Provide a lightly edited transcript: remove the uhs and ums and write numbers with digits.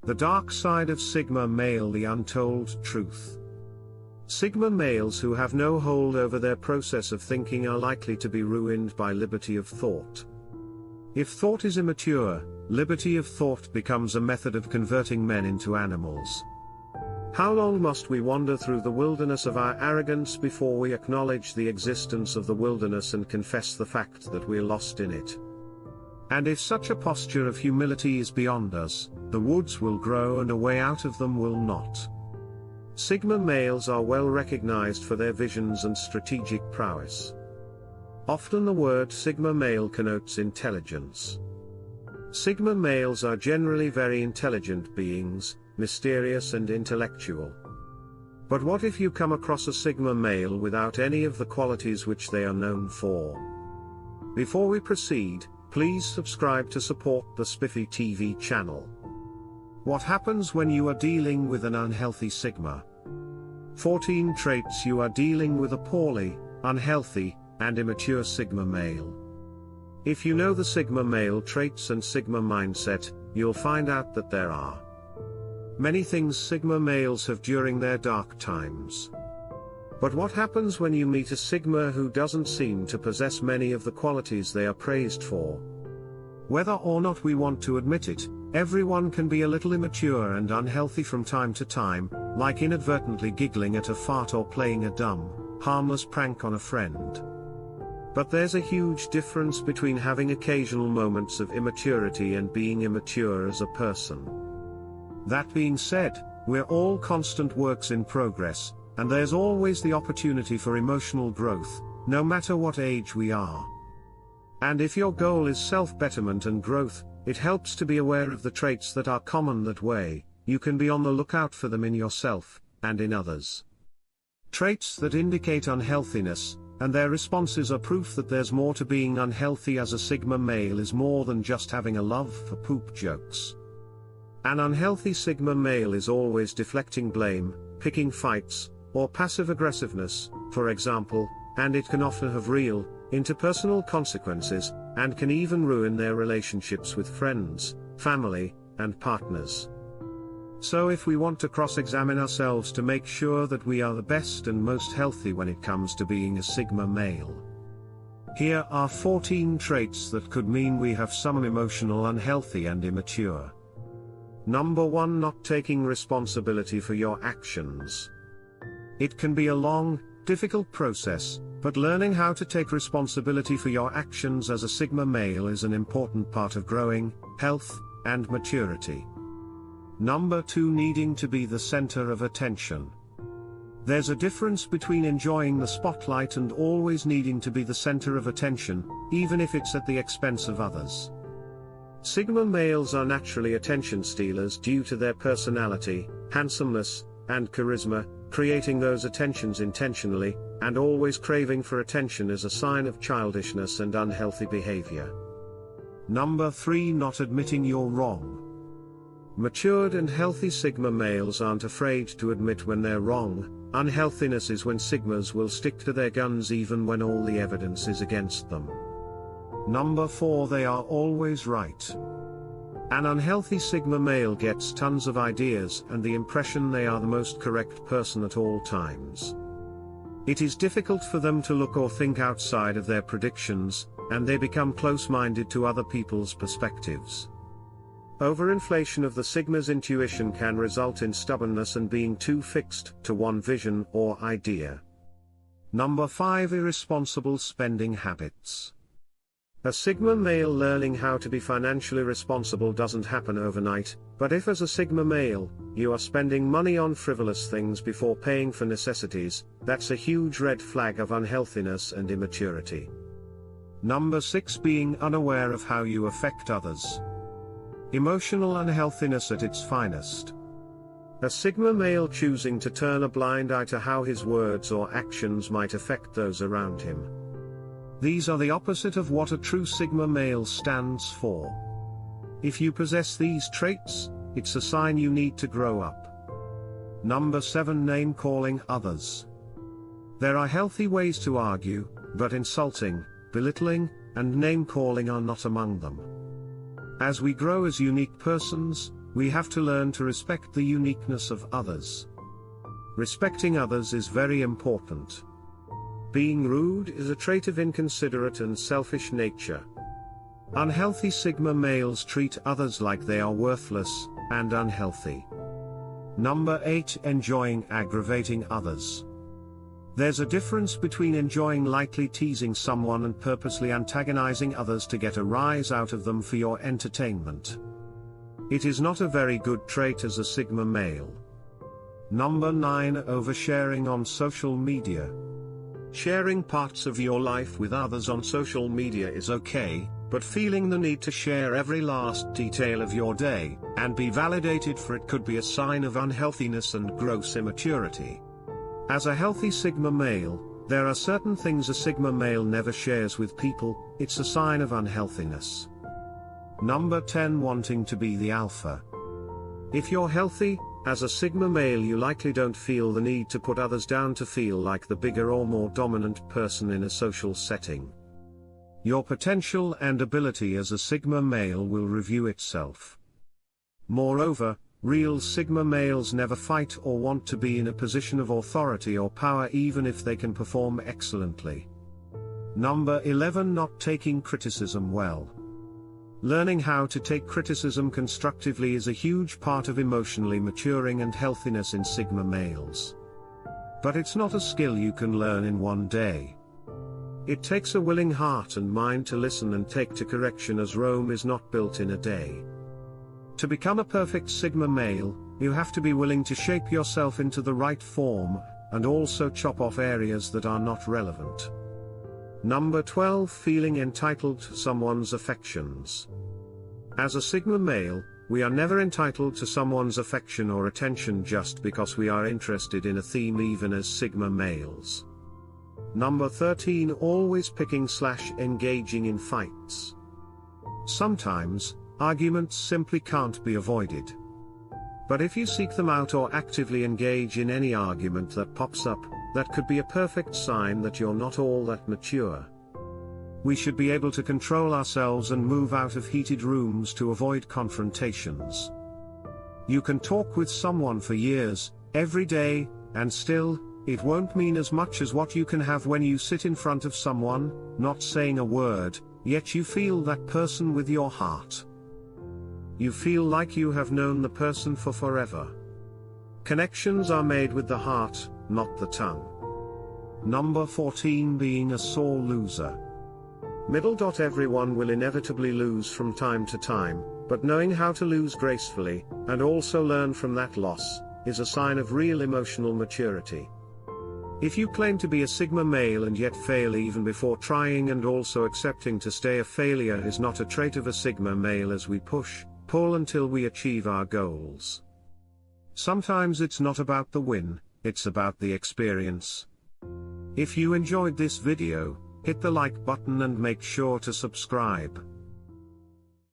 The dark side of Sigma male, the untold truth. Sigma males who have no hold over their process of thinking are likely to be ruined by liberty of thought. If thought is immature, liberty of thought becomes a method of converting men into animals. How long must we wander through the wilderness of our arrogance before we acknowledge the existence of the wilderness and confess the fact that we're lost in it? And if such a posture of humility is beyond us, the woods will grow and a way out of them will not. Sigma males are well recognized for their visions and strategic prowess. Often the word Sigma male connotes intelligence. Sigma males are generally very intelligent beings, mysterious and intellectual. But what if you come across a Sigma male without any of the qualities which they are known for? Before we proceed, please subscribe to support the Spiffy TV channel. What happens when you are dealing with an unhealthy Sigma? 14 traits you are dealing with a poorly, unhealthy, and immature Sigma male. If you know the Sigma male traits and Sigma mindset, you'll find out that there are many things Sigma males have during their dark times. But what happens when you meet a Sigma who doesn't seem to possess many of the qualities they are praised for? Whether or not we want to admit it, everyone can be a little immature and unhealthy from time to time, like inadvertently giggling at a fart or playing a dumb, harmless prank on a friend. But there's a huge difference between having occasional moments of immaturity and being immature as a person. That being said, we're all constant works in progress, and there's always the opportunity for emotional growth, no matter what age we are. And if your goal is self-betterment and growth, it helps to be aware of the traits that are common that way. You can be on the lookout for them in yourself, and in others. Traits that indicate unhealthiness, and their responses are proof that there's more to being unhealthy as a Sigma male is more than just having a love for poop jokes. An unhealthy Sigma male is always deflecting blame, picking fights, or passive aggressiveness, for example, and it can often have real, interpersonal consequences, and can even ruin their relationships with friends, family, and partners. So if we want to cross-examine ourselves to make sure that we are the best and most healthy when it comes to being a Sigma male, here are 14 traits that could mean we have some emotional unhealthy and immature. Number 1. Not taking responsibility for your actions. It can be a long, difficult process, but learning how to take responsibility for your actions as a Sigma male is an important part of growing, health, and maturity. Number 2. Needing to be the center of attention. There's a difference between enjoying the spotlight and always needing to be the center of attention, even if it's at the expense of others. Sigma males are naturally attention stealers due to their personality, handsomeness, and charisma. Creating those attentions intentionally, and always craving for attention is a sign of childishness and unhealthy behavior. Number 3. Not admitting you're wrong. Matured and healthy Sigma males aren't afraid to admit when they're wrong. Unhealthiness is when Sigmas will stick to their guns even when all the evidence is against them. Number 4. They are always right. An unhealthy Sigma male gets tons of ideas and the impression they are the most correct person at all times. It is difficult for them to look or think outside of their predictions, and they become close-minded to other people's perspectives. Overinflation of the Sigma's intuition can result in stubbornness and being too fixed to one vision or idea. Number 5. Irresponsible spending habits. A Sigma male learning how to be financially responsible doesn't happen overnight, but if as a Sigma male, you are spending money on frivolous things before paying for necessities, that's a huge red flag of unhealthiness and immaturity. Number 6. Being unaware of how you affect others. Emotional unhealthiness at its finest. A Sigma male choosing to turn a blind eye to how his words or actions might affect those around him. These are the opposite of what a true Sigma male stands for. If you possess these traits, it's a sign you need to grow up. Number 7. Name-calling others. There are healthy ways to argue, but insulting, belittling, and name-calling are not among them. As we grow as unique persons, We have to learn to respect the uniqueness of others. Respecting others is very important. Being rude is a trait of inconsiderate and selfish nature. Unhealthy Sigma males treat others like they are worthless and unhealthy. Number 8. Enjoying aggravating others. There's a difference between enjoying lightly teasing someone and purposely antagonizing others to get a rise out of them for your entertainment. It is not a very good trait as a Sigma male. Number 9. Oversharing on social media. Sharing parts of your life with others on social media is okay, but feeling the need to share every last detail of your day, and be validated for it could be a sign of unhealthiness and gross immaturity. As a healthy Sigma male, there are certain things a Sigma male never shares with people. It's a sign of unhealthiness. Number 10. Wanting to be the alpha. If you're healthy, as a Sigma male, you likely don't feel the need to put others down to feel like the bigger or more dominant person in a social setting. Your potential and ability as a Sigma male will review itself. Moreover, real Sigma males never fight or want to be in a position of authority or power even if they can perform excellently. Number 11. Not taking criticism well. Learning how to take criticism constructively is a huge part of emotionally maturing and healthiness in Sigma males. But it's not a skill you can learn in one day. It takes a willing heart and mind to listen and take to correction, as Rome is not built in a day. To become a perfect Sigma male, you have to be willing to shape yourself into the right form, and also chop off areas that are not relevant. Number 12. Feeling entitled to someone's affections. As a Sigma male, we are never entitled to someone's affection or attention just because we are interested in a theme, even as Sigma males. Number 13. Always picking/engaging in fights. Sometimes, arguments simply can't be avoided. But if you seek them out or actively engage in any argument that pops up, that could be a perfect sign that you're not all that mature. We should be able to control ourselves and move out of heated rooms to avoid confrontations. You can talk with someone for years, every day, and still, it won't mean as much as what you can have when you sit in front of someone, not saying a word, yet you feel that person with your heart. You feel like you have known the person for forever. Connections are made with the heart, not the tongue. Number 14. Being a sore loser. Everyone will inevitably lose from time to time, but knowing how to lose gracefully, and also learn from that loss, is a sign of real emotional maturity. If you claim to be a Sigma male and yet fail even before trying and also accepting to stay a failure is not a trait of a Sigma male, as we pull until we achieve our goals. Sometimes it's not about the win, it's about the experience. If you enjoyed this video, hit the like button and make sure to subscribe.